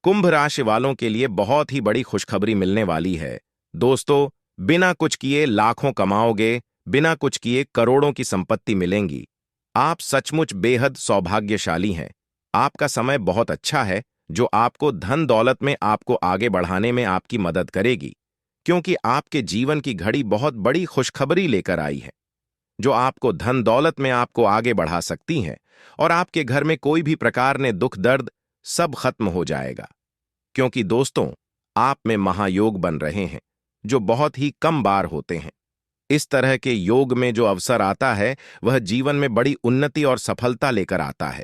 कुंभ राशि वालों के लिए बहुत ही बड़ी खुशखबरी मिलने वाली है। दोस्तों, बिना कुछ किए लाखों कमाओगे, बिना कुछ किए करोड़ों की संपत्ति मिलेंगी। आप सचमुच बेहद सौभाग्यशाली हैं। आपका समय बहुत अच्छा है, जो आपको धन दौलत में आपको आगे बढ़ाने में आपकी मदद करेगी, क्योंकि आपके जीवन की घड़ी बहुत बड़ी खुशखबरी लेकर आई है, जो आपको धन दौलत में आपको आगे बढ़ा सकती हैं, और आपके घर में कोई भी प्रकार ने दुख दर्द सब खत्म हो जाएगा। क्योंकि दोस्तों, आप में महायोग बन रहे हैं, जो बहुत ही कम बार होते हैं। इस तरह के योग में जो अवसर आता है, वह जीवन में बड़ी उन्नति और सफलता लेकर आता है।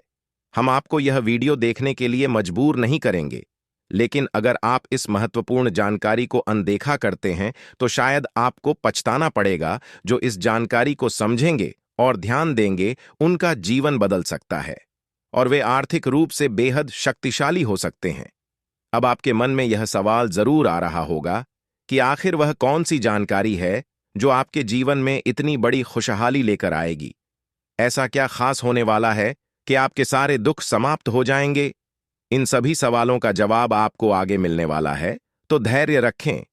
हम आपको यह वीडियो देखने के लिए मजबूर नहीं करेंगे, लेकिन अगर आप इस महत्वपूर्ण जानकारी को अनदेखा करते हैं, तो शायद आपको पछताना पड़ेगा। जो इस जानकारी को समझेंगे और ध्यान देंगे, उनका जीवन बदल सकता है, और वे आर्थिक रूप से बेहद शक्तिशाली हो सकते हैं। अब आपके मन में यह सवाल जरूर आ रहा होगा कि आखिर वह कौन सी जानकारी है जो आपके जीवन में इतनी बड़ी खुशहाली लेकर आएगी। ऐसा क्या खास होने वाला है कि आपके सारे दुख समाप्त हो जाएंगे? इन सभी सवालों का जवाब आपको आगे मिलने वाला है, तो धैर्य रखें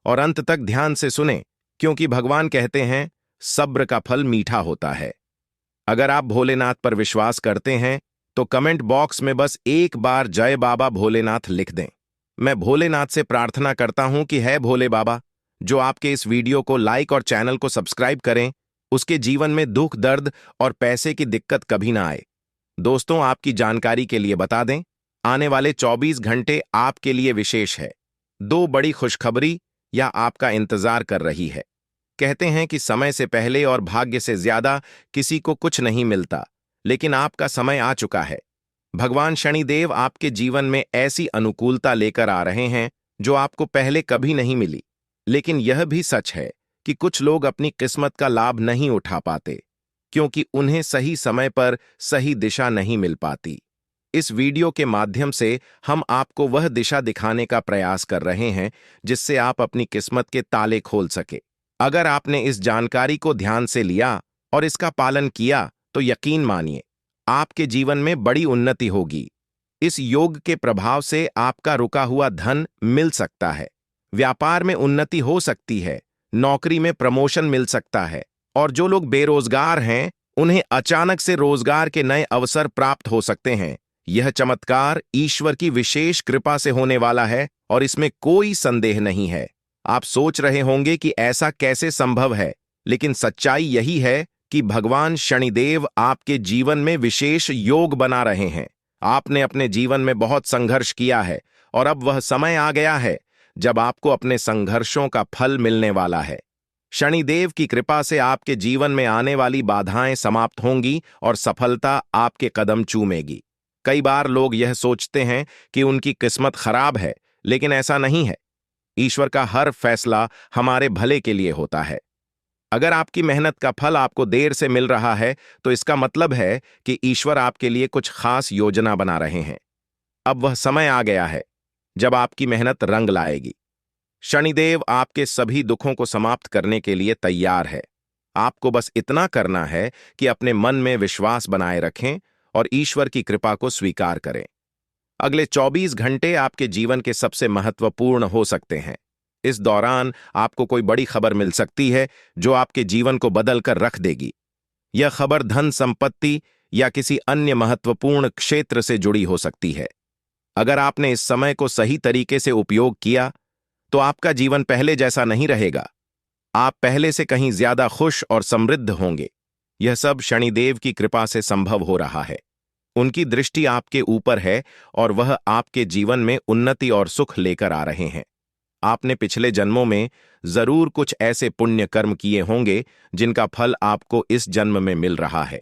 और अंत तक ध्यान से सुनें, क्योंकि भगवान कहते हैं, सब्र का फल मीठा होता है। अगर आप भोलेनाथ पर विश्वास करते हैं, तो कमेंट बॉक्स में बस एक बार जय बाबा भोलेनाथ लिख दें। मैं भोलेनाथ से प्रार्थना करता हूं कि है भोले बाबा, जो आपके इस वीडियो को लाइक और चैनल को सब्सक्राइब करें, उसके जीवन में दुख दर्द और पैसे की दिक्कत कभी ना आए। दोस्तों, आपकी जानकारी के लिए बता दें, आने वाले 24 घंटे आपके लिए विशेष है। दो बड़ी खुशखबरी या आपका इंतजार कर रही है। कहते हैं कि समय से पहले और भाग्य से ज्यादा किसी को कुछ नहीं मिलता, लेकिन आपका समय आ चुका है। भगवान शनिदेव आपके जीवन में ऐसी अनुकूलता लेकर आ रहे हैं जो आपको पहले कभी नहीं मिली। लेकिन यह भी सच है कि कुछ लोग अपनी किस्मत का लाभ नहीं उठा पाते, क्योंकि उन्हें सही समय पर सही दिशा नहीं मिल पाती। इस वीडियो के माध्यम से हम आपको वह दिशा दिखाने का प्रयास कर रहे हैं, जिससे आप अपनी किस्मत के ताले खोल सके। अगर आपने इस जानकारी को ध्यान से लिया और इसका पालन किया, तो यकीन मानिए, आपके जीवन में बड़ी उन्नति होगी। इस योग के प्रभाव से आपका रुका हुआ धन मिल सकता है, व्यापार में उन्नति हो सकती है, नौकरी में प्रमोशन मिल सकता है, और जो लोग बेरोजगार हैं, उन्हें अचानक से रोजगार के नए अवसर प्राप्त हो सकते हैं। यह चमत्कार ईश्वर की विशेष कृपा से होने वाला है, और इसमें कोई संदेह नहीं है। आप सोच रहे होंगे कि ऐसा कैसे संभव है, लेकिन सच्चाई यही है कि भगवान शनिदेव आपके जीवन में विशेष योग बना रहे हैं। आपने अपने जीवन में बहुत संघर्ष किया है, और अब वह समय आ गया है जब आपको अपने संघर्षों का फल मिलने वाला है। शनिदेव की कृपा से आपके जीवन में आने वाली बाधाएं समाप्त होंगी और सफलता आपके कदम चूमेगी। कई बार लोग यह सोचते हैं कि उनकी किस्मत खराब है, लेकिन ऐसा नहीं है। ईश्वर का हर फैसला हमारे भले के लिए होता है। अगर आपकी मेहनत का फल आपको देर से मिल रहा है, तो इसका मतलब है कि ईश्वर आपके लिए कुछ खास योजना बना रहे हैं। अब वह समय आ गया है जब आपकी मेहनत रंग लाएगी। शनिदेव आपके सभी दुखों को समाप्त करने के लिए तैयार है। आपको बस इतना करना है कि अपने मन में विश्वास बनाए रखें और ईश्वर की कृपा को स्वीकार करें। अगले 24 घंटे आपके जीवन के सबसे महत्वपूर्ण हो सकते हैं। इस दौरान आपको कोई बड़ी खबर मिल सकती है, जो आपके जीवन को बदलकर रख देगी। यह खबर धन संपत्ति या किसी अन्य महत्वपूर्ण क्षेत्र से जुड़ी हो सकती है। अगर आपने इस समय को सही तरीके से उपयोग किया, तो आपका जीवन पहले जैसा नहीं रहेगा। आप पहले से कहीं ज्यादा खुश और समृद्ध होंगे। यह सब शनिदेव की कृपा से संभव हो रहा है। उनकी दृष्टि आपके ऊपर है, और वह आपके जीवन में उन्नति और सुख लेकर आ रहे हैं। आपने पिछले जन्मों में जरूर कुछ ऐसे पुण्य कर्म किए होंगे जिनका फल आपको इस जन्म में मिल रहा है।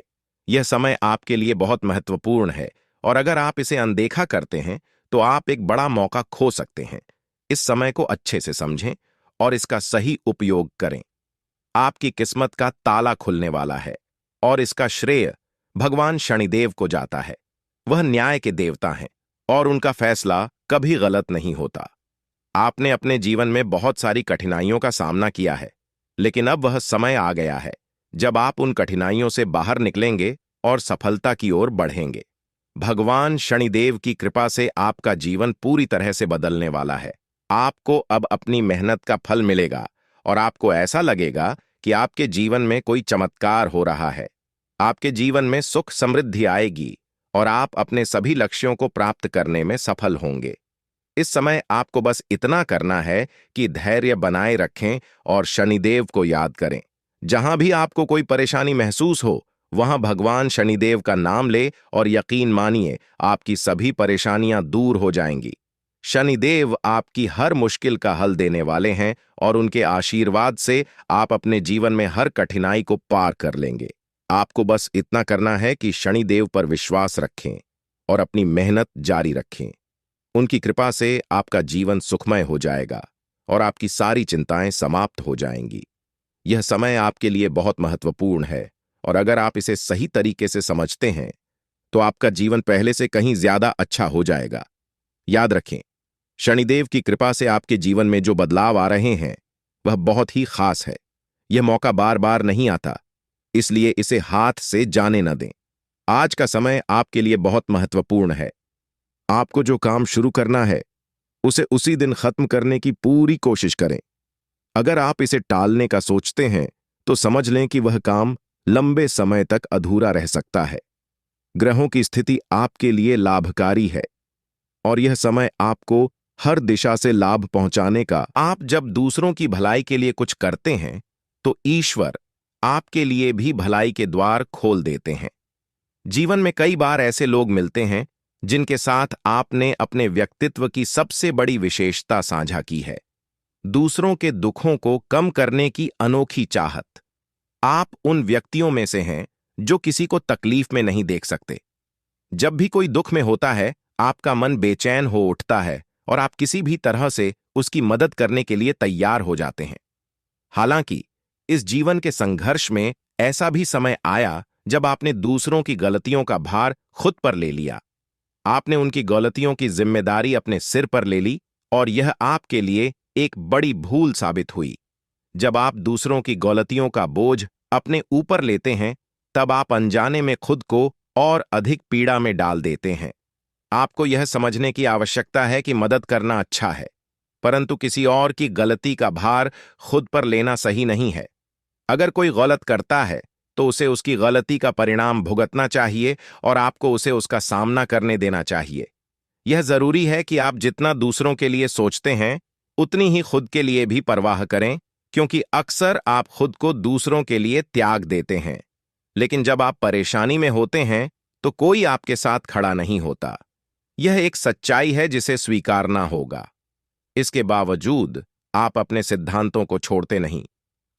यह समय आपके लिए बहुत महत्वपूर्ण है, और अगर आप इसे अनदेखा करते हैं, तो आप एक बड़ा मौका खो सकते हैं। इस समय को अच्छे से समझें और इसका सही उपयोग करें। आपकी किस्मत का ताला खुलने वाला है, और इसका श्रेय भगवान शनिदेव को जाता है। वह न्याय के देवता हैं, और उनका फैसला कभी गलत नहीं होता। आपने अपने जीवन में बहुत सारी कठिनाइयों का सामना किया है, लेकिन अब वह समय आ गया है जब आप उन कठिनाइयों से बाहर निकलेंगे और सफलता की ओर बढ़ेंगे। भगवान शनिदेव की कृपा से आपका जीवन पूरी तरह से बदलने वाला है। आपको अब अपनी मेहनत का फल मिलेगा और आपको ऐसा लगेगा कि आपके जीवन में कोई चमत्कार हो रहा है। आपके जीवन में सुख समृद्धि आएगी और आप अपने सभी लक्ष्यों को प्राप्त करने में सफल होंगे। इस समय आपको बस इतना करना है कि धैर्य बनाए रखें और शनिदेव को याद करें। जहां भी आपको कोई परेशानी महसूस हो, वहां भगवान शनिदेव का नाम ले और यकीन मानिए आपकी सभी परेशानियां दूर हो जाएंगी। शनिदेव आपकी हर मुश्किल का हल देने वाले हैं और उनके आशीर्वाद से आप अपने जीवन में हर कठिनाई को पार कर लेंगे। आपको बस इतना करना है कि शनिदेव पर विश्वास रखें और अपनी मेहनत जारी रखें। उनकी कृपा से आपका जीवन सुखमय हो जाएगा और आपकी सारी चिंताएं समाप्त हो जाएंगी। यह समय आपके लिए बहुत महत्वपूर्ण है और अगर आप इसे सही तरीके से समझते हैं तो आपका जीवन पहले से कहीं ज्यादा अच्छा हो जाएगा। याद रखें, शनिदेव की कृपा से आपके जीवन में जो बदलाव आ रहे हैं वह बहुत ही खास है। यह मौका बार बार नहीं आता, इसलिए इसे हाथ से जाने न दें। आज का समय आपके लिए बहुत महत्वपूर्ण है। आपको जो काम शुरू करना है उसे उसी दिन खत्म करने की पूरी कोशिश करें। अगर आप इसे टालने का सोचते हैं तो समझ लें कि वह काम लंबे समय तक अधूरा रह सकता है। ग्रहों की स्थिति आपके लिए लाभकारी है और यह समय आपको हर दिशा से लाभ पहुंचाने का। आप जब दूसरों की भलाई के लिए कुछ करते हैं तो ईश्वर आपके लिए भी भलाई के द्वार खोल देते हैं। जीवन में कई बार ऐसे लोग मिलते हैं जिनके साथ आपने अपने व्यक्तित्व की सबसे बड़ी विशेषता साझा की है, दूसरों के दुखों को कम करने की अनोखी चाहत। आप उन व्यक्तियों में से हैं जो किसी को तकलीफ में नहीं देख सकते। जब भी कोई दुख में होता है, आपका मन बेचैन हो उठता है और आप किसी भी तरह से उसकी मदद करने के लिए तैयार हो जाते हैं। हालांकि इस जीवन के संघर्ष में ऐसा भी समय आया जब आपने दूसरों की गलतियों का भार खुद पर ले लिया। आपने उनकी गलतियों की जिम्मेदारी अपने सिर पर ले ली और यह आपके लिए एक बड़ी भूल साबित हुई। जब आप दूसरों की गलतियों का बोझ अपने ऊपर लेते हैं, तब आप अनजाने में खुद को और अधिक पीड़ा में डाल देते हैं। आपको यह समझने की आवश्यकता है कि मदद करना अच्छा है, परंतु किसी और की गलती का भार खुद पर लेना सही नहीं है। अगर कोई गलत करता है तो उसे उसकी गलती का परिणाम भुगतना चाहिए और आपको उसे उसका सामना करने देना चाहिए। यह जरूरी है कि आप जितना दूसरों के लिए सोचते हैं उतनी ही खुद के लिए भी परवाह करें, क्योंकि अक्सर आप खुद को दूसरों के लिए त्याग देते हैं। लेकिन जब आप परेशानी में होते हैं तो कोई आपके साथ खड़ा नहीं होता। यह एक सच्चाई है जिसे स्वीकारना होगा। इसके बावजूद आप अपने सिद्धांतों को छोड़ते नहीं।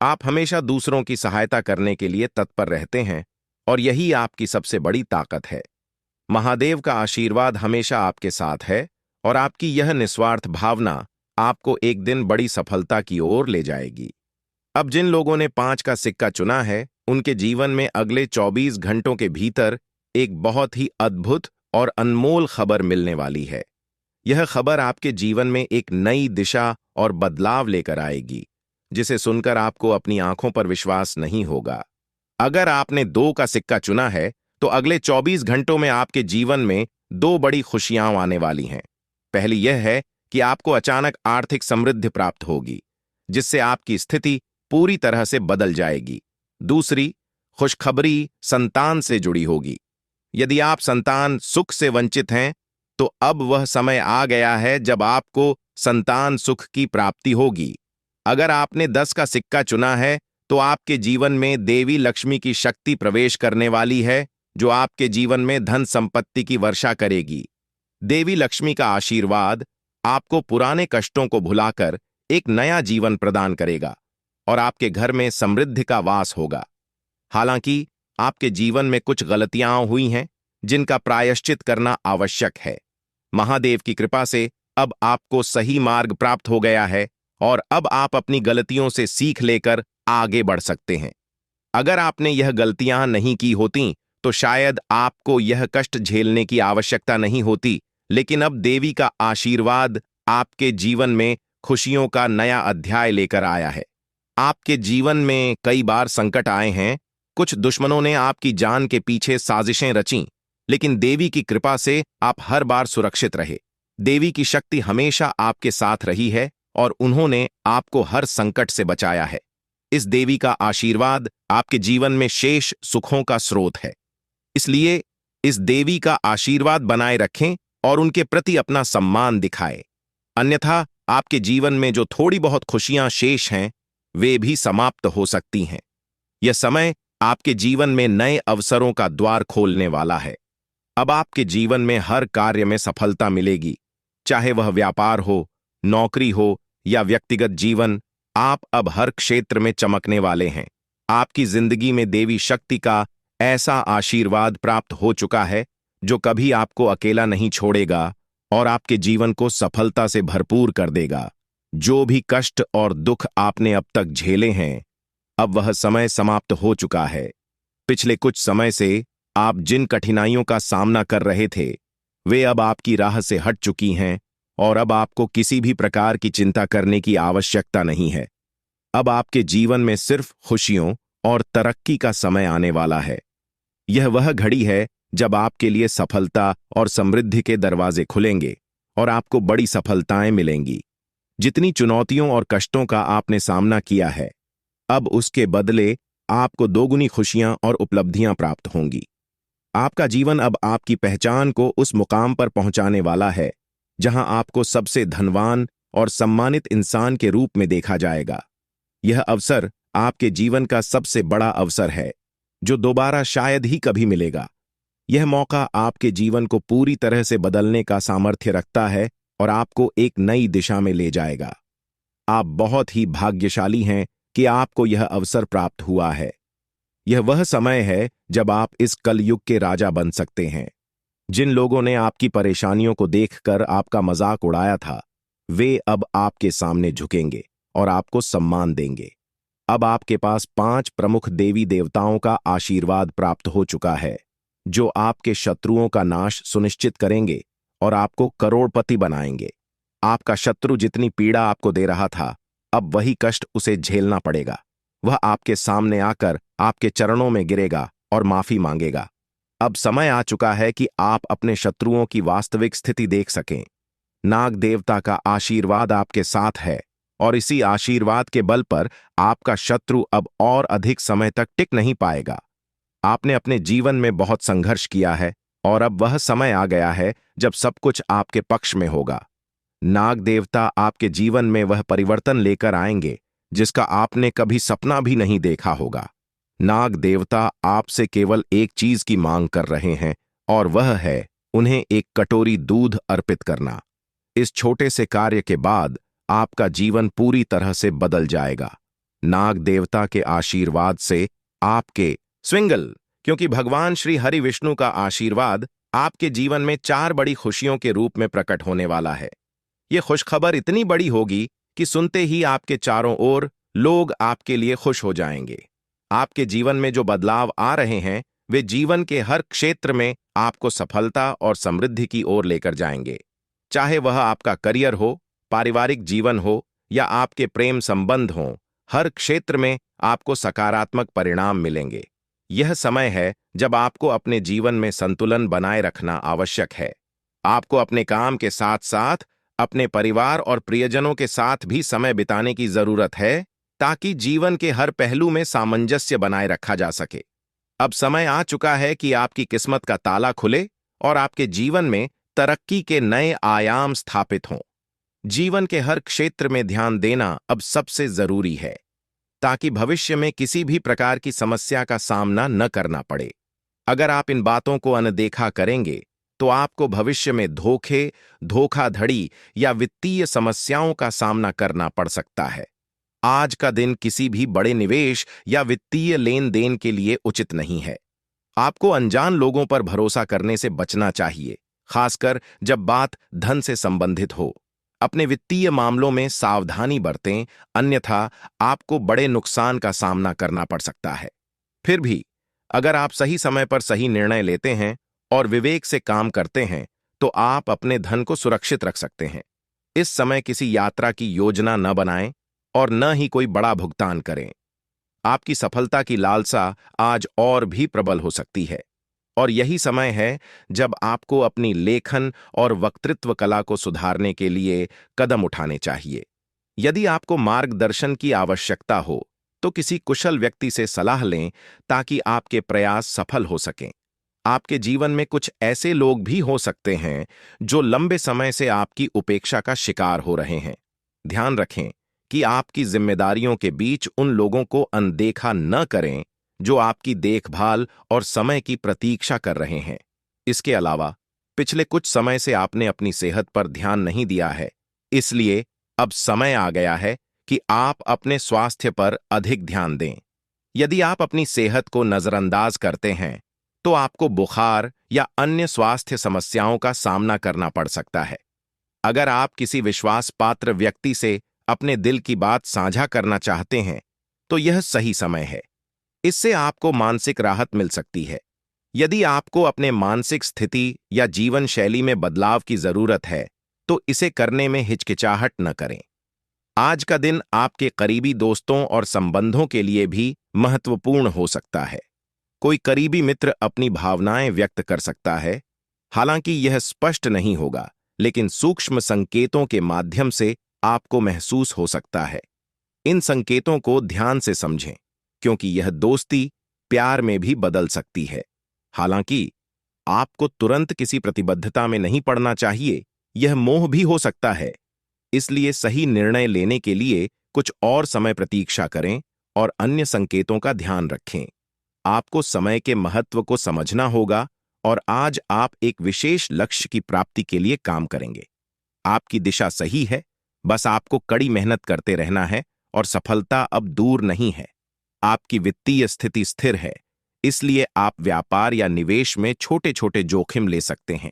आप हमेशा दूसरों की सहायता करने के लिए तत्पर रहते हैं और यही आपकी सबसे बड़ी ताकत है। महादेव का आशीर्वाद हमेशा आपके साथ है और आपकी यह निस्वार्थ भावना आपको एक दिन बड़ी सफलता की ओर ले जाएगी। अब जिन लोगों ने 5 का सिक्का चुना है, उनके जीवन में अगले 24 घंटों के भीतर एक बहुत ही अद्भुत और अनमोल खबर मिलने वाली है। यह खबर आपके जीवन में एक नई दिशा और बदलाव लेकर आएगी, जिसे सुनकर आपको अपनी आंखों पर विश्वास नहीं होगा। अगर आपने 2 का सिक्का चुना है तो अगले 24 घंटों में आपके जीवन में 2 बड़ी खुशियां आने वाली हैं। पहली यह है कि आपको अचानक आर्थिक समृद्धि प्राप्त होगी, जिससे आपकी स्थिति पूरी तरह से बदल जाएगी। दूसरी खुशखबरी संतान से जुड़ी होगी। यदि आप संतान सुख से वंचित हैं तो अब वह समय आ गया है जब आपको संतान सुख की प्राप्ति होगी। अगर आपने 10 का सिक्का चुना है तो आपके जीवन में देवी लक्ष्मी की शक्ति प्रवेश करने वाली है, जो आपके जीवन में धन संपत्ति की वर्षा करेगी। देवी लक्ष्मी का आशीर्वाद आपको पुराने कष्टों को भुलाकर एक नया जीवन प्रदान करेगा और आपके घर में समृद्धि का वास होगा। हालांकि आपके जीवन में कुछ गलतियां हुई हैं जिनका प्रायश्चित करना आवश्यक है। महादेव की कृपा से अब आपको सही मार्ग प्राप्त हो गया है और अब आप अपनी गलतियों से सीख लेकर आगे बढ़ सकते हैं। अगर आपने यह गलतियां नहीं की होती तो शायद आपको यह कष्ट झेलने की आवश्यकता नहीं होती, लेकिन अब देवी का आशीर्वाद आपके जीवन में खुशियों का नया अध्याय लेकर आया है। आपके जीवन में कई बार संकट आए हैं, कुछ दुश्मनों ने आपकी जान के पीछे साजिशें रचीं, लेकिन देवी की कृपा से आप हर बार सुरक्षित रहे। देवी की शक्ति हमेशा आपके साथ रही है और उन्होंने आपको हर संकट से बचाया है। इस देवी का आशीर्वाद आपके जीवन में शेष सुखों का स्रोत है। इसलिए इस देवी का आशीर्वाद बनाए रखें और उनके प्रति अपना सम्मान दिखाएं। अन्यथा आपके जीवन में जो थोड़ी बहुत खुशियां शेष हैं, वे भी समाप्त हो सकती हैं। यह समय आपके जीवन में नए अवसरों का द्वार खोलने वाला है। अब आपके जीवन में हर कार्य में सफलता मिलेगी, चाहे वह व्यापार हो, नौकरी हो या व्यक्तिगत जीवन। आप अब हर क्षेत्र में चमकने वाले हैं। आपकी जिंदगी में देवी शक्ति का ऐसा आशीर्वाद प्राप्त हो चुका है जो कभी आपको अकेला नहीं छोड़ेगा और आपके जीवन को सफलता से भरपूर कर देगा। जो भी कष्ट और दुख आपने अब तक झेले हैं, अब वह समय समाप्त हो चुका है। पिछले कुछ समय से आप जिन कठिनाइयों का सामना कर रहे थे, वे अब आपकी राह से हट चुकी हैं और अब आपको किसी भी प्रकार की चिंता करने की आवश्यकता नहीं है। अब आपके जीवन में सिर्फ खुशियों और तरक्की का समय आने वाला है। यह वह घड़ी है जब आपके लिए सफलता और समृद्धि के दरवाजे खुलेंगे और आपको बड़ी सफलताएं मिलेंगी। जितनी चुनौतियों और कष्टों का आपने सामना किया है, अब उसके बदले आपको दोगुनी खुशियां और उपलब्धियां प्राप्त होंगी। आपका जीवन अब आपकी पहचान को उस मुकाम पर पहुंचाने वाला है जहां आपको सबसे धनवान और सम्मानित इंसान के रूप में देखा जाएगा। यह अवसर आपके जीवन का सबसे बड़ा अवसर है जो दोबारा शायद ही कभी मिलेगा। यह मौका आपके जीवन को पूरी तरह से बदलने का सामर्थ्य रखता है और आपको एक नई दिशा में ले जाएगा। आप बहुत ही भाग्यशाली हैं कि आपको यह अवसर प्राप्त हुआ है। यह वह समय है जब आप इस कलयुग के राजा बन सकते हैं। जिन लोगों ने आपकी परेशानियों को देखकर आपका मजाक उड़ाया था, वे अब आपके सामने झुकेंगे और आपको सम्मान देंगे। अब आपके पास 5 प्रमुख देवी देवताओं का आशीर्वाद प्राप्त हो चुका है जो आपके शत्रुओं का नाश सुनिश्चित करेंगे और आपको करोड़पति बनाएंगे। आपका शत्रु जितनी पीड़ा आपको दे रहा था, अब वही कष्ट उसे झेलना पड़ेगा। वह आपके सामने आकर आपके चरणों में गिरेगा और माफी मांगेगा। अब समय आ चुका है कि आप अपने शत्रुओं की वास्तविक स्थिति देख सकें। नाग देवता का आशीर्वाद आपके साथ है और इसी आशीर्वाद के बल पर आपका शत्रु अब और अधिक समय तक टिक नहीं पाएगा। आपने अपने जीवन में बहुत संघर्ष किया है और अब वह समय आ गया है जब सब कुछ आपके पक्ष में होगा। नाग देवता आपके जीवन में वह परिवर्तन लेकर आएंगे जिसका आपने कभी सपना भी नहीं देखा होगा। नाग देवता आपसे केवल एक चीज की मांग कर रहे हैं और वह है उन्हें एक कटोरी दूध अर्पित करना। इस छोटे से कार्य के बाद आपका जीवन पूरी तरह से बदल जाएगा। नाग देवता के आशीर्वाद से आपके स्विंगल, क्योंकि भगवान श्री हरि विष्णु का आशीर्वाद आपके जीवन में 4 बड़ी खुशियों के रूप में प्रकट होने वाला है। यह खुशखबर इतनी बड़ी होगी कि सुनते ही आपके चारों ओर लोग आपके लिए खुश हो जाएंगे। आपके जीवन में जो बदलाव आ रहे हैं, वे जीवन के हर क्षेत्र में आपको सफलता और समृद्धि की ओर लेकर जाएंगे। चाहे वह आपका करियर हो, पारिवारिक जीवन हो या आपके प्रेम संबंध हों, हर क्षेत्र में आपको सकारात्मक परिणाम मिलेंगे। यह समय है जब आपको अपने जीवन में संतुलन बनाए रखना आवश्यक है। आपको अपने काम के साथ साथ अपने परिवार और प्रियजनों के साथ भी समय बिताने की जरूरत है ताकि जीवन के हर पहलू में सामंजस्य बनाए रखा जा सके। अब समय आ चुका है कि आपकी किस्मत का ताला खुले और आपके जीवन में तरक्की के नए आयाम स्थापित हों। जीवन के हर क्षेत्र में ध्यान देना अब सबसे जरूरी है ताकि भविष्य में किसी भी प्रकार की समस्या का सामना न करना पड़े। अगर आप इन बातों को अनदेखा करेंगे तो आपको भविष्य में धोखे, धोखाधड़ी या वित्तीय समस्याओं का सामना करना पड़ सकता है। आज का दिन किसी भी बड़े निवेश या वित्तीय लेन देन के लिए उचित नहीं है। आपको अनजान लोगों पर भरोसा करने से बचना चाहिए, खासकर जब बात धन से संबंधित हो। अपने वित्तीय मामलों में सावधानी बरतें, अन्यथा आपको बड़े नुकसान का सामना करना पड़ सकता है। फिर भी अगर आप सही समय पर सही निर्णय लेते हैं और विवेक से काम करते हैं तो आप अपने धन को सुरक्षित रख सकते हैं। इस समय किसी यात्रा की योजना न बनाएं और न ही कोई बड़ा भुगतान करें। आपकी सफलता की लालसा आज और भी प्रबल हो सकती है। और यही समय है जब आपको अपनी लेखन और वक्तृत्व कला को सुधारने के लिए कदम उठाने चाहिए। यदि आपको मार्गदर्शन की आवश्यकता हो, तो किसी कुशल व्यक्ति से सलाह लें ताकि आपके प्रयास सफल हो सकें। आपके जीवन में कुछ ऐसे लोग भी हो सकते हैं जो लंबे समय से आपकी उपेक्षा का शिकार हो रहे हैं। ध्यान रखें कि आपकी जिम्मेदारियों के बीच उन लोगों को अनदेखा न करें जो आपकी देखभाल और समय की प्रतीक्षा कर रहे हैं। इसके अलावा, पिछले कुछ समय से आपने अपनी सेहत पर ध्यान नहीं दिया है, इसलिए अब समय आ गया है कि आप अपने स्वास्थ्य पर अधिक ध्यान दें। यदि आप अपनी सेहत को नजरअंदाज करते हैं, तो आपको बुखार या अन्य स्वास्थ्य समस्याओं का सामना करना पड़ सकता है। अगर आप किसी विश्वास पात्र व्यक्ति से अपने दिल की बात साझा करना चाहते हैं, तो यह सही समय है। इससे आपको मानसिक राहत मिल सकती है। यदि आपको अपने मानसिक स्थिति या जीवन शैली में बदलाव की जरूरत है, तो इसे करने में हिचकिचाहट न करें। आज का दिन आपके करीबी दोस्तों और संबंधों के लिए भी महत्वपूर्ण हो सकता है। कोई करीबी मित्र अपनी भावनाएं व्यक्त कर सकता है, हालांकि यह स्पष्ट नहीं होगा, लेकिन सूक्ष्म संकेतों के माध्यम से आपको महसूस हो सकता है। इन संकेतों को ध्यान से समझें, क्योंकि यह दोस्ती प्यार में भी बदल सकती है। हालांकि आपको तुरंत किसी प्रतिबद्धता में नहीं पड़ना चाहिए, यह मोह भी हो सकता है। इसलिए सही निर्णय लेने के लिए कुछ और समय प्रतीक्षा करें और अन्य संकेतों का ध्यान रखें। आपको समय के महत्व को समझना होगा और आज आप एक विशेष लक्ष्य की प्राप्ति के लिए काम करेंगे। आपकी दिशा सही है, बस आपको कड़ी मेहनत करते रहना है और सफलता अब दूर नहीं है। आपकी वित्तीय स्थिति स्थिर है, इसलिए आप व्यापार या निवेश में छोटे छोटे जोखिम ले सकते हैं।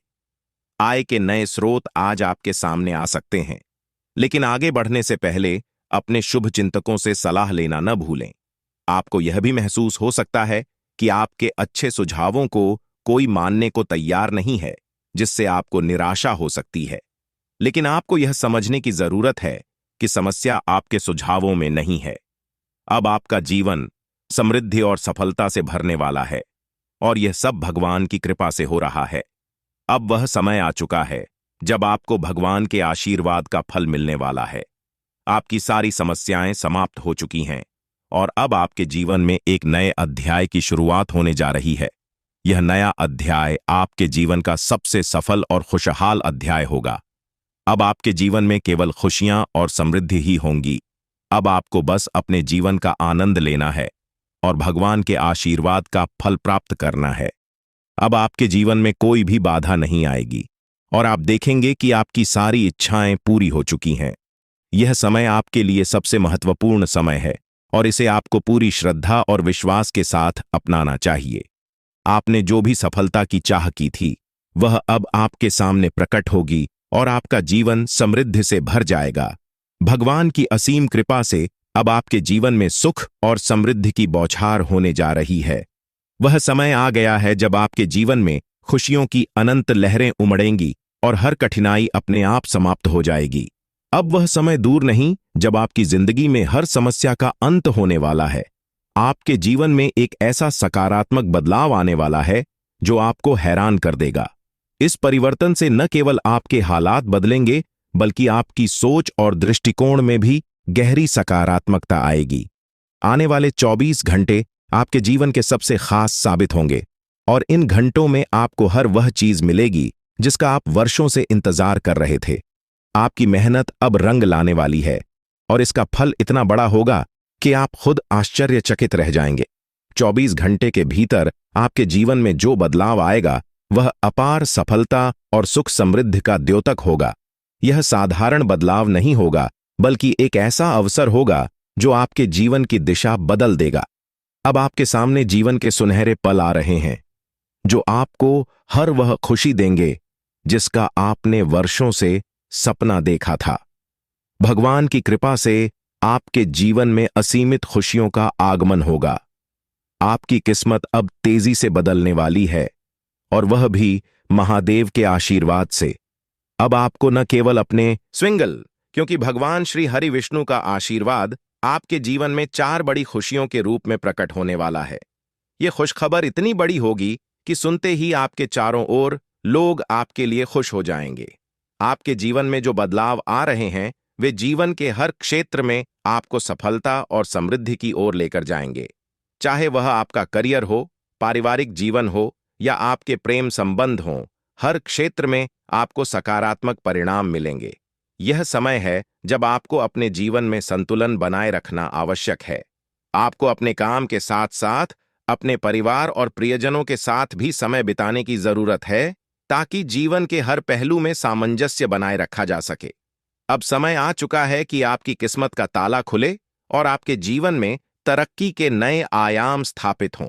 आय के नए स्रोत आज आपके सामने आ सकते हैं, लेकिन आगे बढ़ने से पहले अपने शुभ चिंतकों से सलाह लेना न भूलें। आपको यह भी महसूस हो सकता है कि आपके अच्छे सुझावों को कोई मानने को तैयार नहीं है, जिससे आपको निराशा हो सकती है। लेकिन आपको यह समझने की जरूरत है कि समस्या आपके सुझावों में नहीं है। अब आपका जीवन समृद्धि और सफलता से भरने वाला है, और यह सब भगवान की कृपा से हो रहा है। अब वह समय आ चुका है जब आपको भगवान के आशीर्वाद का फल मिलने वाला है। आपकी सारी समस्याएं समाप्त हो चुकी हैं और अब आपके जीवन में एक नए अध्याय की शुरुआत होने जा रही है। यह नया अध्याय आपके जीवन का सबसे सफल और खुशहाल अध्याय होगा। अब आपके जीवन में केवल खुशियां और समृद्धि ही होंगी। अब आपको बस अपने जीवन का आनंद लेना है और भगवान के आशीर्वाद का फल प्राप्त करना है। अब आपके जीवन में कोई भी बाधा नहीं आएगी और आप देखेंगे कि आपकी सारी इच्छाएं पूरी हो चुकी हैं। यह समय आपके लिए सबसे महत्वपूर्ण समय है और इसे आपको पूरी श्रद्धा और विश्वास के साथ अपनाना चाहिए। आपने जो भी सफलता की चाह की थी, वह अब आपके सामने प्रकट होगी और आपका जीवन समृद्धि से भर जाएगा। भगवान की असीम कृपा से अब आपके जीवन में सुख और समृद्धि की बौछार होने जा रही है। वह समय आ गया है जब आपके जीवन में खुशियों की अनंत लहरें उमड़ेंगी और हर कठिनाई अपने आप समाप्त हो जाएगी। अब वह समय दूर नहीं जब आपकी जिंदगी में हर समस्या का अंत होने वाला है। आपके जीवन में एक ऐसा सकारात्मक बदलाव आने वाला है जो आपको हैरान कर देगा। इस परिवर्तन से न केवल आपके हालात बदलेंगे, बल्कि आपकी सोच और दृष्टिकोण में भी गहरी सकारात्मकता आएगी। आने वाले 24 घंटे आपके जीवन के सबसे खास साबित होंगे और इन घंटों में आपको हर वह चीज मिलेगी जिसका आप वर्षों से इंतजार कर रहे थे। आपकी मेहनत अब रंग लाने वाली है और इसका फल इतना बड़ा होगा कि आप खुद आश्चर्यचकित रह जाएंगे। 24 घंटे के भीतर आपके जीवन में जो बदलाव आएगा, वह अपार सफलता और सुख समृद्धि का द्योतक होगा। यह साधारण बदलाव नहीं होगा, बल्कि एक ऐसा अवसर होगा जो आपके जीवन की दिशा बदल देगा। अब आपके सामने जीवन के सुनहरे पल आ रहे हैं, जो आपको हर वह खुशी देंगे जिसका आपने वर्षों से सपना देखा था। भगवान की कृपा से आपके जीवन में असीमित खुशियों का आगमन होगा। आपकी किस्मत अब तेजी से बदलने वाली है, और वह भी महादेव के आशीर्वाद से। अब आपको न केवल अपने स्विंगल, क्योंकि भगवान श्री हरि विष्णु का आशीर्वाद आपके जीवन में 4 बड़ी खुशियों के रूप में प्रकट होने वाला है। यह खुशखबर इतनी बड़ी होगी कि सुनते ही आपके चारों ओर लोग आपके लिए खुश हो जाएंगे। आपके जीवन में जो बदलाव आ रहे हैं वे जीवन के हर क्षेत्र में आपको सफलता और समृद्धि की ओर लेकर जाएंगे। चाहे वह आपका करियर हो, पारिवारिक जीवन हो या आपके प्रेम संबंध हों, हर क्षेत्र में आपको सकारात्मक परिणाम मिलेंगे। यह समय है जब आपको अपने जीवन में संतुलन बनाए रखना आवश्यक है। आपको अपने काम के साथ साथ अपने परिवार और प्रियजनों के साथ भी समय बिताने की जरूरत है, ताकि जीवन के हर पहलू में सामंजस्य बनाए रखा जा सके। अब समय आ चुका है कि आपकी किस्मत का ताला खुले और आपके जीवन में तरक्की के नए आयाम स्थापित हों।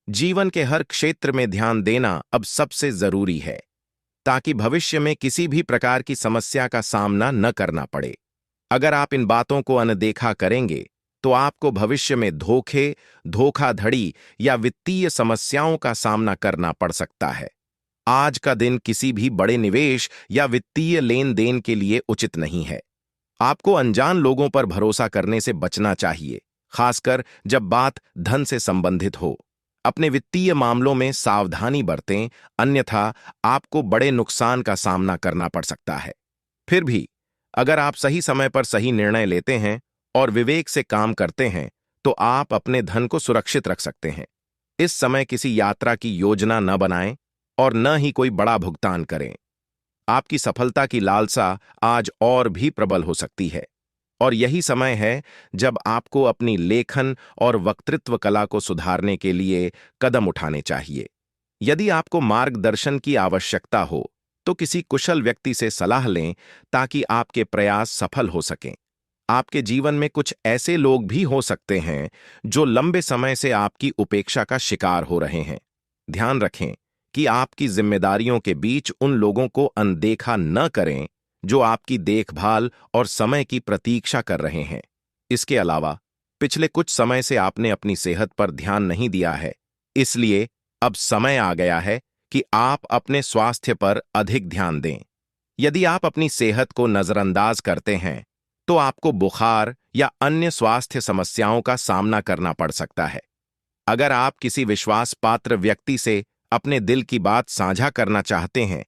जीवन के हर क्षेत्र में ध्यान देना अब सबसे जरूरी है, ताकि भविष्य में किसी भी प्रकार की समस्या का सामना न करना पड़े। अगर आप इन बातों को अनदेखा करेंगे तो आपको भविष्य में धोखे, धोखाधड़ी या वित्तीय समस्याओं का सामना करना पड़ सकता है। आज का दिन किसी भी बड़े निवेश या वित्तीय लेन देन के लिए उचित नहीं है। आपको अनजान लोगों पर भरोसा करने से बचना चाहिए, खासकर जब बात धन से संबंधित हो। अपने वित्तीय मामलों में सावधानी बरतें, अन्यथा आपको बड़े नुकसान का सामना करना पड़ सकता है। फिर भी अगर आप सही समय पर सही निर्णय लेते हैं और विवेक से काम करते हैं तो आप अपने धन को सुरक्षित रख सकते हैं। इस समय किसी यात्रा की योजना न बनाएं और न ही कोई बड़ा भुगतान करें। आपकी सफलता की लालसा आज और भी प्रबल हो सकती है, और यही समय है जब आपको अपनी लेखन और वक्तृत्व कला को सुधारने के लिए कदम उठाने चाहिए। यदि आपको मार्गदर्शन की आवश्यकता हो तो किसी कुशल व्यक्ति से सलाह लें, ताकि आपके प्रयास सफल हो सकें। आपके जीवन में कुछ ऐसे लोग भी हो सकते हैं जो लंबे समय से आपकी उपेक्षा का शिकार हो रहे हैं। ध्यान रखें कि आपकी जिम्मेदारियों के बीच उन लोगों को अनदेखा न करें जो आपकी देखभाल और समय की प्रतीक्षा कर रहे हैं। इसके अलावा पिछले कुछ समय से आपने अपनी सेहत पर ध्यान नहीं दिया है, इसलिए अब समय आ गया है कि आप अपने स्वास्थ्य पर अधिक ध्यान दें। यदि आप अपनी सेहत को नजरअंदाज करते हैं तो आपको बुखार या अन्य स्वास्थ्य समस्याओं का सामना करना पड़ सकता है। अगर आप किसी विश्वास पात्र व्यक्ति से अपने दिल की बात साझा करना चाहते हैं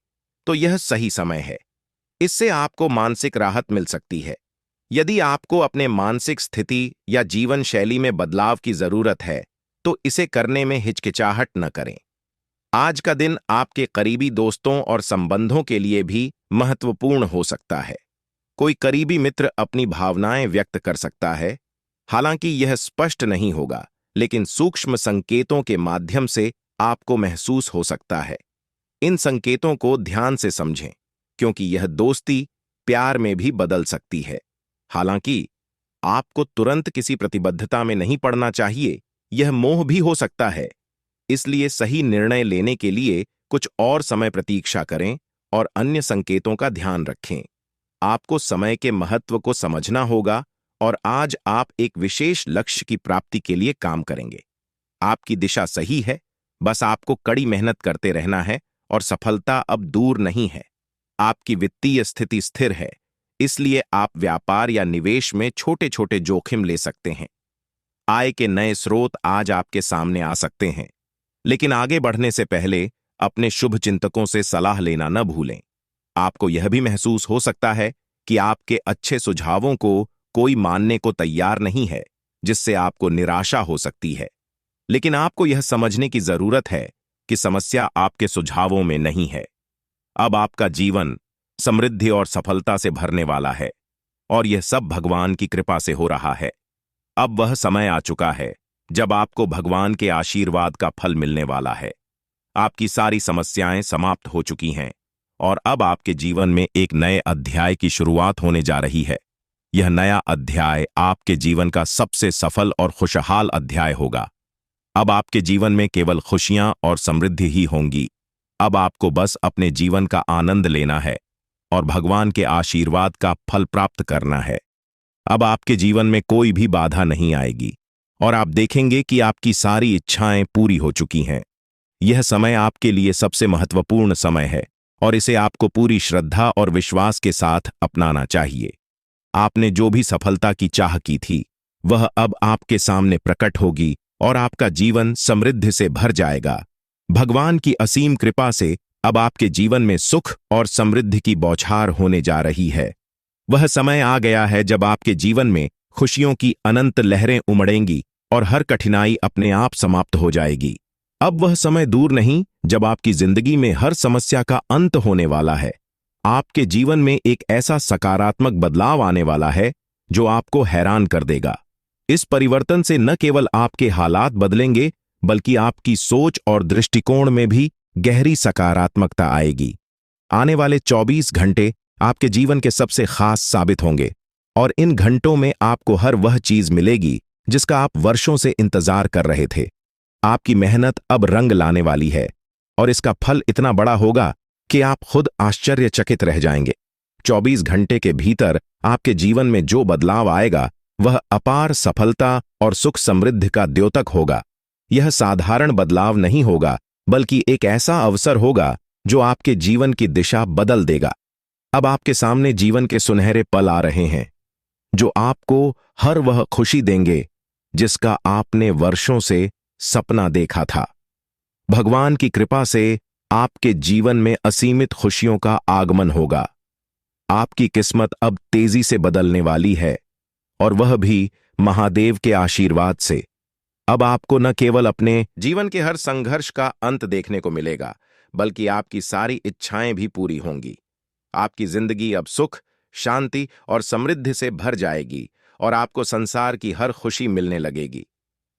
तो यह सही समय है। इससे आपको मानसिक राहत मिल सकती है। यदि आपको अपने मानसिक स्थिति या जीवन शैली में बदलाव की जरूरत है तो इसे करने में हिचकिचाहट न करें। आज का दिन आपके करीबी दोस्तों और संबंधों के लिए भी महत्वपूर्ण हो सकता है। कोई करीबी मित्र अपनी भावनाएं व्यक्त कर सकता है, हालांकि यह स्पष्ट नहीं होगा, लेकिन सूक्ष्म संकेतों के माध्यम से आपको महसूस हो सकता है। इन संकेतों को ध्यान से समझें, क्योंकि यह दोस्ती प्यार में भी बदल सकती है। हालांकि आपको तुरंत किसी प्रतिबद्धता में नहीं पड़ना चाहिए, यह मोह भी हो सकता है। इसलिए सही निर्णय लेने के लिए कुछ और समय प्रतीक्षा करें और अन्य संकेतों का ध्यान रखें। आपको समय के महत्व को समझना होगा और आज आप एक विशेष लक्ष्य की प्राप्ति के लिए काम करेंगे। आपकी दिशा सही है, बस आपको कड़ी मेहनत करते रहना है और सफलता अब दूर नहीं है। आपकी वित्तीय स्थिति स्थिर है, इसलिए आप व्यापार या निवेश में छोटे छोटे जोखिम ले सकते हैं। आय के नए स्रोत आज आपके सामने आ सकते हैं, लेकिन आगे बढ़ने से पहले अपने शुभ चिंतकों से सलाह लेना न भूलें। आपको यह भी महसूस हो सकता है कि आपके अच्छे सुझावों को कोई मानने को तैयार नहीं है, जिससे आपको निराशा हो सकती है। लेकिन आपको यह समझने की जरूरत है कि समस्या आपके सुझावों में नहीं है। अब आपका जीवन समृद्धि और सफलता से भरने वाला है, और यह सब भगवान की कृपा से हो रहा है। अब वह समय आ चुका है जब आपको भगवान के आशीर्वाद का फल मिलने वाला है। आपकी सारी समस्याएं समाप्त हो चुकी हैं और अब आपके जीवन में एक नए अध्याय की शुरुआत होने जा रही है। यह नया अध्याय आपके जीवन का सबसे सफल और खुशहाल अध्याय होगा। अब आपके जीवन में केवल खुशियां और समृद्धि ही होंगी। अब आपको बस अपने जीवन का आनंद लेना है और भगवान के आशीर्वाद का फल प्राप्त करना है। अब आपके जीवन में कोई भी बाधा नहीं आएगी और आप देखेंगे कि आपकी सारी इच्छाएं पूरी हो चुकी हैं। यह समय आपके लिए सबसे महत्वपूर्ण समय है और इसे आपको पूरी श्रद्धा और विश्वास के साथ अपनाना चाहिए। आपने जो भी सफलता की चाह की थी, वह अब आपके सामने प्रकट होगी और आपका जीवन समृद्धि से भर जाएगा। भगवान की असीम कृपा से अब आपके जीवन में सुख और समृद्धि की बौछार होने जा रही है। वह समय आ गया है जब आपके जीवन में खुशियों की अनंत लहरें उमड़ेंगी और हर कठिनाई अपने आप समाप्त हो जाएगी। अब वह समय दूर नहीं जब आपकी जिंदगी में हर समस्या का अंत होने वाला है। आपके जीवन में एक ऐसा सकारात्मक बदलाव आने वाला है जो आपको हैरान कर देगा। इस परिवर्तन से न केवल आपके हालात बदलेंगे, बल्कि आपकी सोच और दृष्टिकोण में भी गहरी सकारात्मकता आएगी। आने वाले 24 घंटे आपके जीवन के सबसे खास साबित होंगे और इन घंटों में आपको हर वह चीज मिलेगी जिसका आप वर्षों से इंतजार कर रहे थे। आपकी मेहनत अब रंग लाने वाली है और इसका फल इतना बड़ा होगा कि आप खुद आश्चर्यचकित रह जाएंगे। 24 घंटे के भीतर आपके जीवन में जो बदलाव आएगा वह अपार सफलता और सुख समृद्धि का द्योतक होगा। यह साधारण बदलाव नहीं होगा, बल्कि एक ऐसा अवसर होगा जो आपके जीवन की दिशा बदल देगा। अब आपके सामने जीवन के सुनहरे पल आ रहे हैं जो आपको हर वह खुशी देंगे जिसका आपने वर्षों से सपना देखा था। भगवान की कृपा से आपके जीवन में असीमित खुशियों का आगमन होगा। आपकी किस्मत अब तेजी से बदलने वाली है और वह भी महादेव के आशीर्वाद से। अब आपको न केवल अपने जीवन के हर संघर्ष का अंत देखने को मिलेगा, बल्कि आपकी सारी इच्छाएं भी पूरी होंगी। आपकी जिंदगी अब सुख, शांति और समृद्धि से भर जाएगी और आपको संसार की हर खुशी मिलने लगेगी।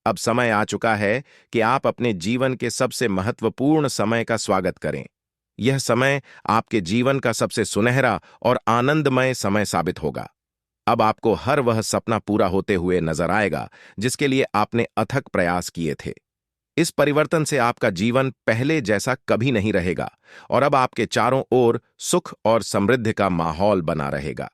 अब समय आ चुका है कि आप अपने जीवन के सबसे महत्वपूर्ण समय का स्वागत करें। यह समय आपके जीवन का सबसे सुनहरा और आनंदमय समय साबित होगा। अब आपको हर वह सपना पूरा होते हुए नजर आएगा जिसके लिए आपने अथक प्रयास किए थे। इस परिवर्तन से आपका जीवन पहले जैसा कभी नहीं रहेगा और अब आपके चारों ओर सुख और समृद्धि का माहौल बना रहेगा।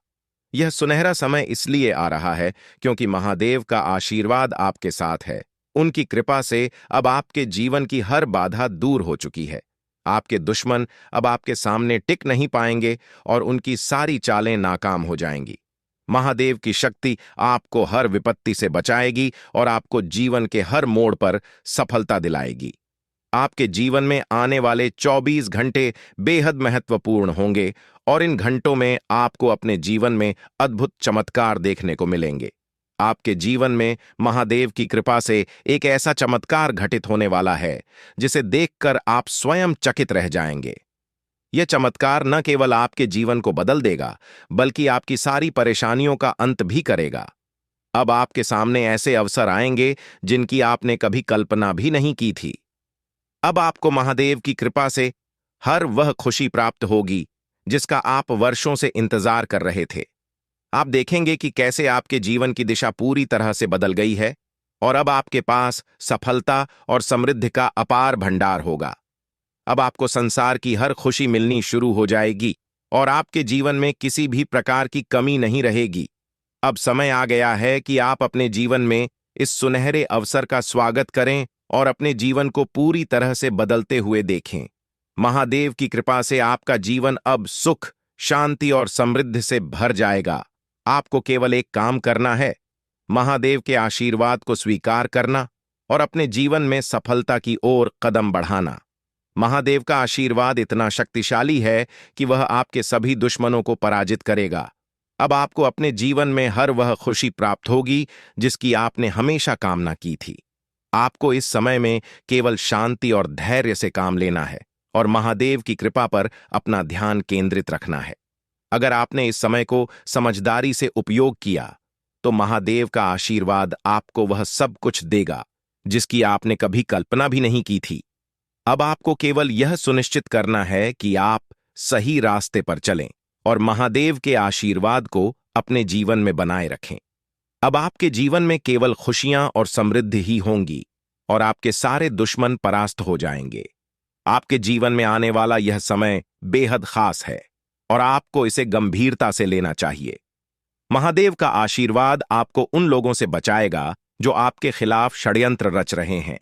यह सुनहरा समय इसलिए आ रहा है क्योंकि महादेव का आशीर्वाद आपके साथ है। उनकी कृपा से अब आपके जीवन की हर बाधा दूर हो चुकी है। आपके दुश्मन अब आपके सामने टिक नहीं पाएंगे और उनकी सारी चालें नाकाम हो जाएंगी। महादेव की शक्ति आपको हर विपत्ति से बचाएगी और आपको जीवन के हर मोड़ पर सफलता दिलाएगी। आपके जीवन में आने वाले 24 घंटे बेहद महत्वपूर्ण होंगे और इन घंटों में आपको अपने जीवन में अद्भुत चमत्कार देखने को मिलेंगे। आपके जीवन में महादेव की कृपा से एक ऐसा चमत्कार घटित होने वाला है जिसे देखकर आप स्वयं चकित रह जाएंगे। यह चमत्कार न केवल आपके जीवन को बदल देगा, बल्कि आपकी सारी परेशानियों का अंत भी करेगा। अब आपके सामने ऐसे अवसर आएंगे जिनकी आपने कभी कल्पना भी नहीं की थी। अब आपको महादेव की कृपा से हर वह खुशी प्राप्त होगी जिसका आप वर्षों से इंतजार कर रहे थे। आप देखेंगे कि कैसे आपके जीवन की दिशा पूरी तरह से बदल गई है और अब आपके पास सफलता और समृद्धि का अपार भंडार होगा। अब आपको संसार की हर खुशी मिलनी शुरू हो जाएगी और आपके जीवन में किसी भी प्रकार की कमी नहीं रहेगी। अब समय आ गया है कि आप अपने जीवन में इस सुनहरे अवसर का स्वागत करें और अपने जीवन को पूरी तरह से बदलते हुए देखें। महादेव की कृपा से आपका जीवन अब सुख, शांति और समृद्धि से भर जाएगा। आपको केवल एक काम करना है, महादेव के आशीर्वाद को स्वीकार करना और अपने जीवन में सफलता की ओर कदम बढ़ाना। महादेव का आशीर्वाद इतना शक्तिशाली है कि वह आपके सभी दुश्मनों को पराजित करेगा। अब आपको अपने जीवन में हर वह खुशी प्राप्त होगी जिसकी आपने हमेशा कामना की थी। आपको इस समय में केवल शांति और धैर्य से काम लेना है और महादेव की कृपा पर अपना ध्यान केंद्रित रखना है। अगर आपने इस समय को समझदारी से उपयोग किया तो महादेव का आशीर्वाद आपको वह सब कुछ देगा जिसकी आपने कभी कल्पना भी नहीं की थी। अब आपको केवल यह सुनिश्चित करना है कि आप सही रास्ते पर चलें और महादेव के आशीर्वाद को अपने जीवन में बनाए रखें। अब आपके जीवन में केवल खुशियां और समृद्धि ही होंगी और आपके सारे दुश्मन परास्त हो जाएंगे। आपके जीवन में आने वाला यह समय बेहद खास है और आपको इसे गंभीरता से लेना चाहिए। महादेव का आशीर्वाद आपको उन लोगों से बचाएगा जो आपके खिलाफ षड्यंत्र रच रहे हैं।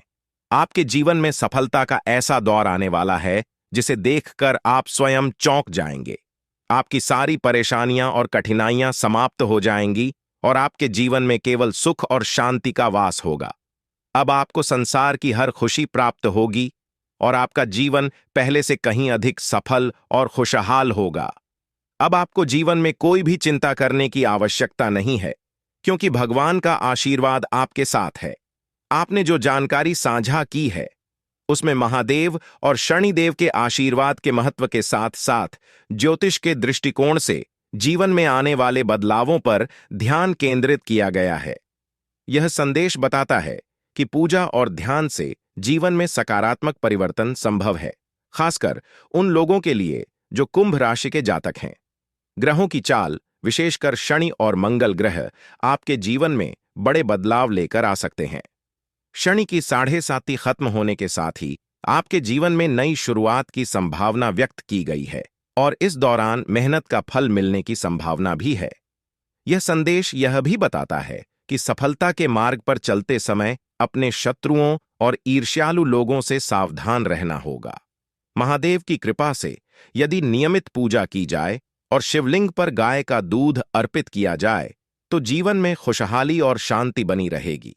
आपके जीवन में सफलता का ऐसा दौर आने वाला है जिसे देखकर आप स्वयं चौंक जाएंगे। आपकी सारी परेशानियां और कठिनाइयां समाप्त हो जाएंगी और आपके जीवन में केवल सुख और शांति का वास होगा। अब आपको संसार की हर खुशी प्राप्त होगी और आपका जीवन पहले से कहीं अधिक सफल और खुशहाल होगा। अब आपको जीवन में कोई भी चिंता करने की आवश्यकता नहीं है, क्योंकि भगवान का आशीर्वाद आपके साथ है। आपने जो जानकारी साझा की है, उसमें महादेव और शनिदेव के आशीर्वाद के महत्व के साथ साथ ज्योतिष के दृष्टिकोण से जीवन में आने वाले बदलावों पर ध्यान केंद्रित किया गया है। यह संदेश बताता है कि पूजा और ध्यान से जीवन में सकारात्मक परिवर्तन संभव है, खासकर उन लोगों के लिए जो कुंभ राशि के जातक हैं। ग्रहों की चाल, विशेषकर शनि और मंगल ग्रह, आपके जीवन में बड़े बदलाव लेकर आ सकते हैं। शनि की 7.5 खत्म होने के साथ ही आपके जीवन में नई शुरुआत की संभावना व्यक्त की गई है और इस दौरान मेहनत का फल मिलने की संभावना भी है। यह संदेश यह भी बताता है कि सफलता के मार्ग पर चलते समय अपने शत्रुओं और ईर्ष्यालु लोगों से सावधान रहना होगा। महादेव की कृपा से यदि नियमित पूजा की जाए और शिवलिंग पर गाय का दूध अर्पित किया जाए तो जीवन में खुशहाली और शांति बनी रहेगी।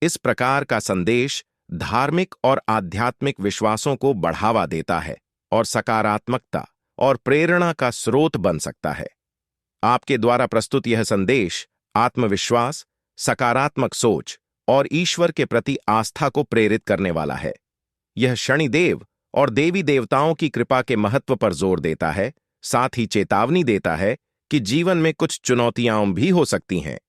इस प्रकार का संदेश धार्मिक और आध्यात्मिक विश्वासों को बढ़ावा देता है और सकारात्मकता और प्रेरणा का स्रोत बन सकता है। आपके द्वारा प्रस्तुत यह संदेश आत्मविश्वास, सकारात्मक सोच और ईश्वर के प्रति आस्था को प्रेरित करने वाला है। यह शनिदेव और देवी देवताओं की कृपा के महत्व पर जोर देता है, साथ ही चेतावनी देता है कि जीवन में कुछ चुनौतियां भी हो सकती हैं।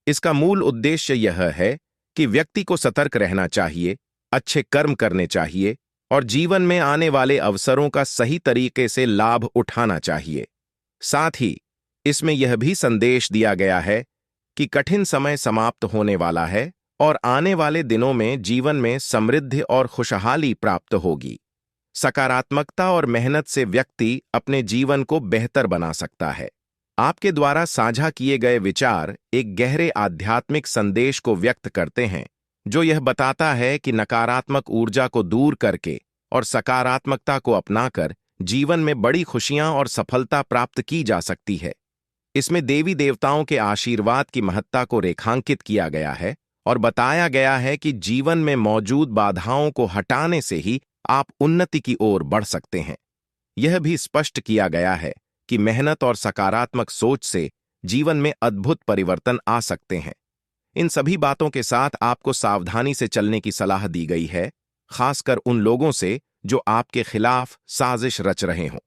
इसका मूल उद्देश्य यह है कि व्यक्ति को सतर्क रहना चाहिए, अच्छे कर्म करने चाहिए और जीवन में आने वाले अवसरों का सही तरीके से लाभ उठाना चाहिए। साथ ही इसमें यह भी संदेश दिया गया है कि कठिन समय समाप्त होने वाला है और आने वाले दिनों में जीवन में समृद्धि और खुशहाली प्राप्त होगी। सकारात्मकता और मेहनत से व्यक्ति अपने जीवन को बेहतर बना सकता है। आपके द्वारा साझा किए गए विचार एक गहरे आध्यात्मिक संदेश को व्यक्त करते हैं, जो यह बताता है कि नकारात्मक ऊर्जा को दूर करके और सकारात्मकता को अपनाकर जीवन में बड़ी खुशियां और सफलता प्राप्त की जा सकती है। इसमें देवी देवताओं के आशीर्वाद की महत्ता को रेखांकित किया गया है और बताया गया है कि जीवन में मौजूद बाधाओं को हटाने से ही आप उन्नति की ओर बढ़ सकते हैं। यह भी स्पष्ट किया गया है कि मेहनत और सकारात्मक सोच से जीवन में अद्भुत परिवर्तन आ सकते हैं। इन सभी बातों के साथ आपको सावधानी से चलने की सलाह दी गई है, खासकर उन लोगों से जो आपके खिलाफ साजिश रच रहे हों।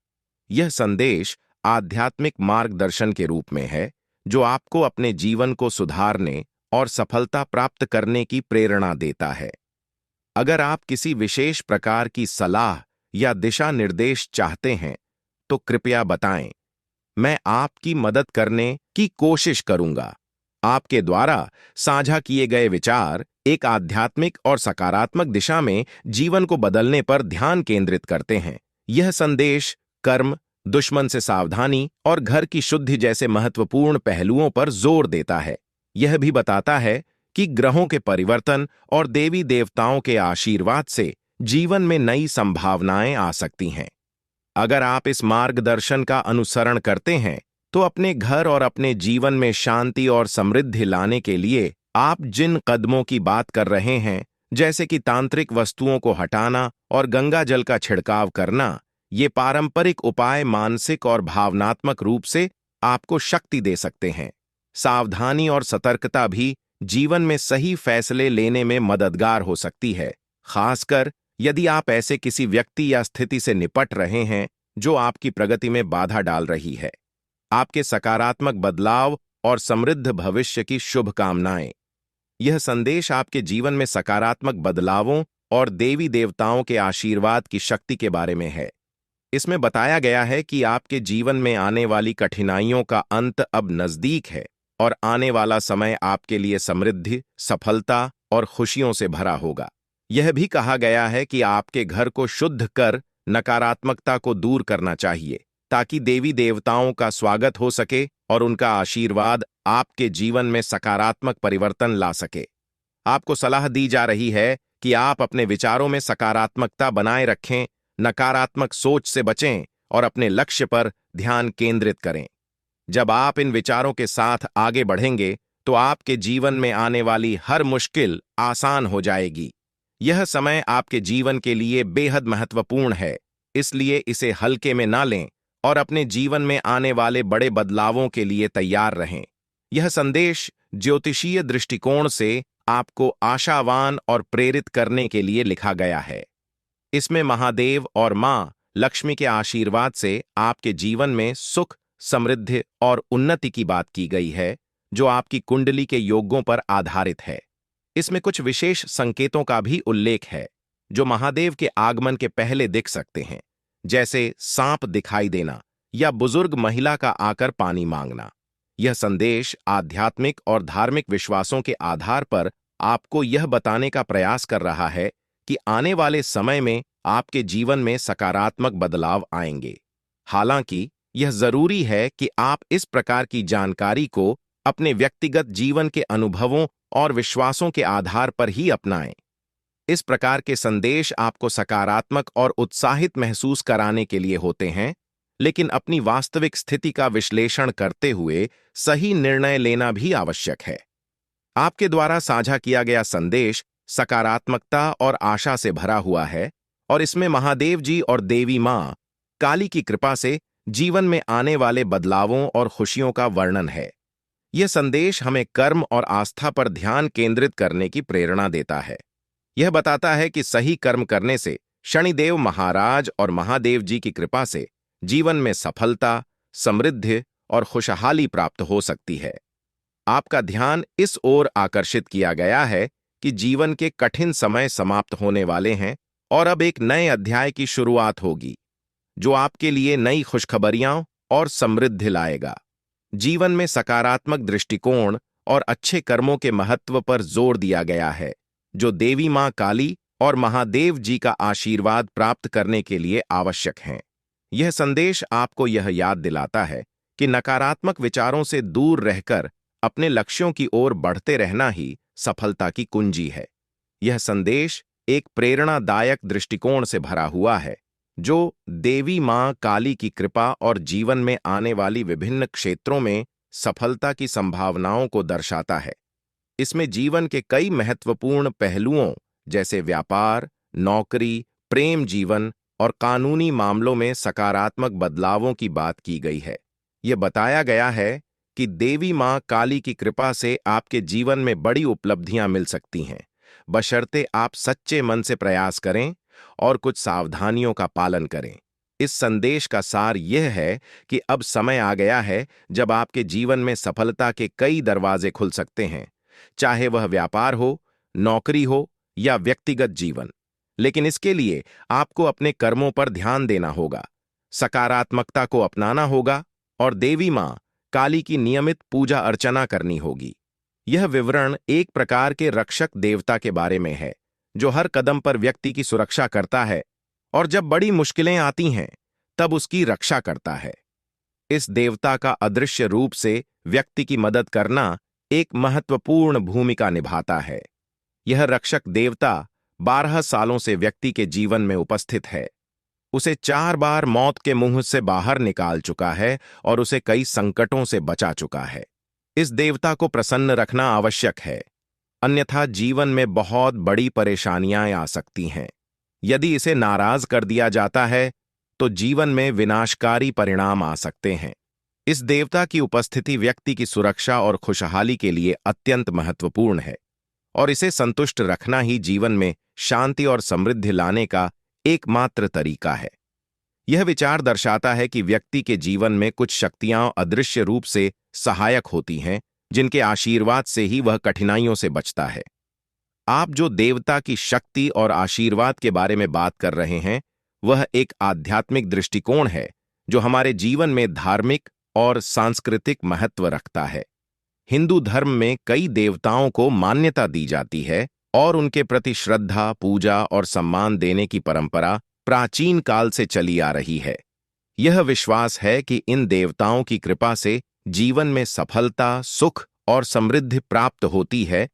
यह संदेश आध्यात्मिक मार्गदर्शन के रूप में है, जो आपको अपने जीवन को सुधारने और सफलता प्राप्त करने की प्रेरणा देता है। अगर आप किसी विशेष प्रकार की सलाह या दिशा निर्देश चाहते हैं तो कृपया बताएं, मैं आपकी मदद करने की कोशिश करूंगा। आपके द्वारा साझा किए गए विचार एक आध्यात्मिक और सकारात्मक दिशा में जीवन को बदलने पर ध्यान केंद्रित करते हैं। यह संदेश कर्म, दुश्मन से सावधानी और घर की शुद्धि जैसे महत्वपूर्ण पहलुओं पर जोर देता है। यह भी बताता है कि ग्रहों के परिवर्तन और देवी देवताओं के आशीर्वाद से जीवन में नई संभावनाएं आ सकती हैं। अगर आप इस मार्गदर्शन का अनुसरण करते हैं तो अपने घर और अपने जीवन में शांति और समृद्धि लाने के लिए आप जिन कदमों की बात कर रहे हैं, जैसे कि तांत्रिक वस्तुओं को हटाना और गंगा जल का छिड़काव करना, ये पारंपरिक उपाय मानसिक और भावनात्मक रूप से आपको शक्ति दे सकते हैं। सावधानी और सतर्कता भी जीवन में सही फैसले लेने में मददगार हो सकती है, खासकर यदि आप ऐसे किसी व्यक्ति या स्थिति से निपट रहे हैं जो आपकी प्रगति में बाधा डाल रही है। आपके सकारात्मक बदलाव और समृद्ध भविष्य की शुभकामनाएं। यह संदेश आपके जीवन में सकारात्मक बदलावों और देवी देवताओं के आशीर्वाद की शक्ति के बारे में है। इसमें बताया गया है कि आपके जीवन में आने वाली कठिनाइयों का अंत अब नजदीक है और आने वाला समय आपके लिए समृद्धि, सफलता और खुशियों से भरा होगा। यह भी कहा गया है कि आपके घर को शुद्ध कर नकारात्मकता को दूर करना चाहिए, ताकि देवी देवताओं का स्वागत हो सके और उनका आशीर्वाद आपके जीवन में सकारात्मक परिवर्तन ला सके। आपको सलाह दी जा रही है कि आप अपने विचारों में सकारात्मकता बनाए रखें, नकारात्मक सोच से बचें और अपने लक्ष्य पर ध्यान केंद्रित करें। जब आप इन विचारों के साथ आगे बढ़ेंगे तो आपके जीवन में आने वाली हर मुश्किल आसान हो जाएगी। यह समय आपके जीवन के लिए बेहद महत्वपूर्ण है, इसलिए इसे हल्के में ना लें और अपने जीवन में आने वाले बड़े बदलावों के लिए तैयार रहें। यह संदेश ज्योतिषीय दृष्टिकोण से आपको आशावान और प्रेरित करने के लिए लिखा गया है। इसमें महादेव और मां लक्ष्मी के आशीर्वाद से आपके जीवन में सुख, समृद्धि और उन्नति की बात की गई है, जो आपकी कुंडली के योगों पर आधारित है। इसमें कुछ विशेष संकेतों का भी उल्लेख है, जो महादेव के आगमन के पहले दिख सकते हैं, जैसे सांप दिखाई देना या बुजुर्ग महिला का आकर पानी मांगना। यह संदेश आध्यात्मिक और धार्मिक विश्वासों के आधार पर आपको यह बताने का प्रयास कर रहा है कि आने वाले समय में आपके जीवन में सकारात्मक बदलाव आएंगे। हालांकि यह जरूरी है कि आप इस प्रकार की जानकारी को अपने व्यक्तिगत जीवन के अनुभवों और विश्वासों के आधार पर ही अपनाएं। इस प्रकार के संदेश आपको सकारात्मक और उत्साहित महसूस कराने के लिए होते हैं, लेकिन अपनी वास्तविक स्थिति का विश्लेषण करते हुए सही निर्णय लेना भी आवश्यक है। आपके द्वारा साझा किया गया संदेश सकारात्मकता और आशा से भरा हुआ है और इसमें महादेव जी और देवी मां काली की कृपा से जीवन में आने वाले बदलावों और खुशियों का वर्णन है। यह संदेश हमें कर्म और आस्था पर ध्यान केंद्रित करने की प्रेरणा देता है। यह बताता है कि सही कर्म करने से शनिदेव महाराज और महादेव जी की कृपा से जीवन में सफलता, समृद्धि और खुशहाली प्राप्त हो सकती है। आपका ध्यान इस ओर आकर्षित किया गया है कि जीवन के कठिन समय समाप्त होने वाले हैं और अब एक नए अध्याय की शुरुआत होगी, जो आपके लिए नई खुशखबरियां और समृद्धि लाएगा। जीवन में सकारात्मक दृष्टिकोण और अच्छे कर्मों के महत्व पर जोर दिया गया है, जो देवी मां काली और महादेव जी का आशीर्वाद प्राप्त करने के लिए आवश्यक हैं। यह संदेश आपको यह याद दिलाता है कि नकारात्मक विचारों से दूर रहकर अपने लक्ष्यों की ओर बढ़ते रहना ही सफलता की कुंजी है। यह संदेश एक प्रेरणादायक दृष्टिकोण से भरा हुआ है, जो देवी मां काली की कृपा और जीवन में आने वाली विभिन्न क्षेत्रों में सफलता की संभावनाओं को दर्शाता है। इसमें जीवन के कई महत्वपूर्ण पहलुओं जैसे व्यापार, नौकरी, प्रेम जीवन और कानूनी मामलों में सकारात्मक बदलावों की बात की गई है। यह बताया गया है कि देवी मां काली की कृपा से आपके जीवन में बड़ी उपलब्धियां मिल सकती हैं, बशर्ते आप सच्चे मन से प्रयास करें और कुछ सावधानियों का पालन करें। इस संदेश का सार यह है कि अब समय आ गया है जब आपके जीवन में सफलता के कई दरवाजे खुल सकते हैं, चाहे वह व्यापार हो, नौकरी हो या व्यक्तिगत जीवन। लेकिन इसके लिए आपको अपने कर्मों पर ध्यान देना होगा, सकारात्मकता को अपनाना होगा और देवी मां काली की नियमित पूजा अर्चना करनी होगी। यह विवरण एक प्रकार के रक्षक देवता के बारे में है, जो हर कदम पर व्यक्ति की सुरक्षा करता है और जब बड़ी मुश्किलें आती हैं तब उसकी रक्षा करता है। इस देवता का अदृश्य रूप से व्यक्ति की मदद करना एक महत्वपूर्ण भूमिका निभाता है। यह रक्षक देवता 12 सालों से व्यक्ति के जीवन में उपस्थित है। उसे 4 बार मौत के मुंह से बाहर निकाल चुका है और उसे कई संकटों से बचा चुका है। इस देवता को प्रसन्न रखना आवश्यक है, अन्यथा जीवन में बहुत बड़ी परेशानियां आ सकती हैं। यदि इसे नाराज कर दिया जाता है तो जीवन में विनाशकारी परिणाम आ सकते हैं। इस देवता की उपस्थिति व्यक्ति की सुरक्षा और खुशहाली के लिए अत्यंत महत्वपूर्ण है और इसे संतुष्ट रखना ही जीवन में शांति और समृद्धि लाने का एकमात्र तरीका है। यह विचार दर्शाता है कि व्यक्ति के जीवन में कुछ शक्तियां अदृश्य रूप से सहायक होती हैं, जिनके आशीर्वाद से ही वह कठिनाइयों से बचता है। आप जो देवता की शक्ति और आशीर्वाद के बारे में बात कर रहे हैं, वह एक आध्यात्मिक दृष्टिकोण है जो हमारे जीवन में धार्मिक और सांस्कृतिक महत्व रखता है। हिंदू धर्म में कई देवताओं को मान्यता दी जाती है और उनके प्रति श्रद्धा, पूजा और सम्मान देने की परंपरा प्राचीन काल से चली आ रही है। यह विश्वास है कि इन देवताओं की कृपा से जीवन में सफलता, सुख और समृद्धि प्राप्त होती है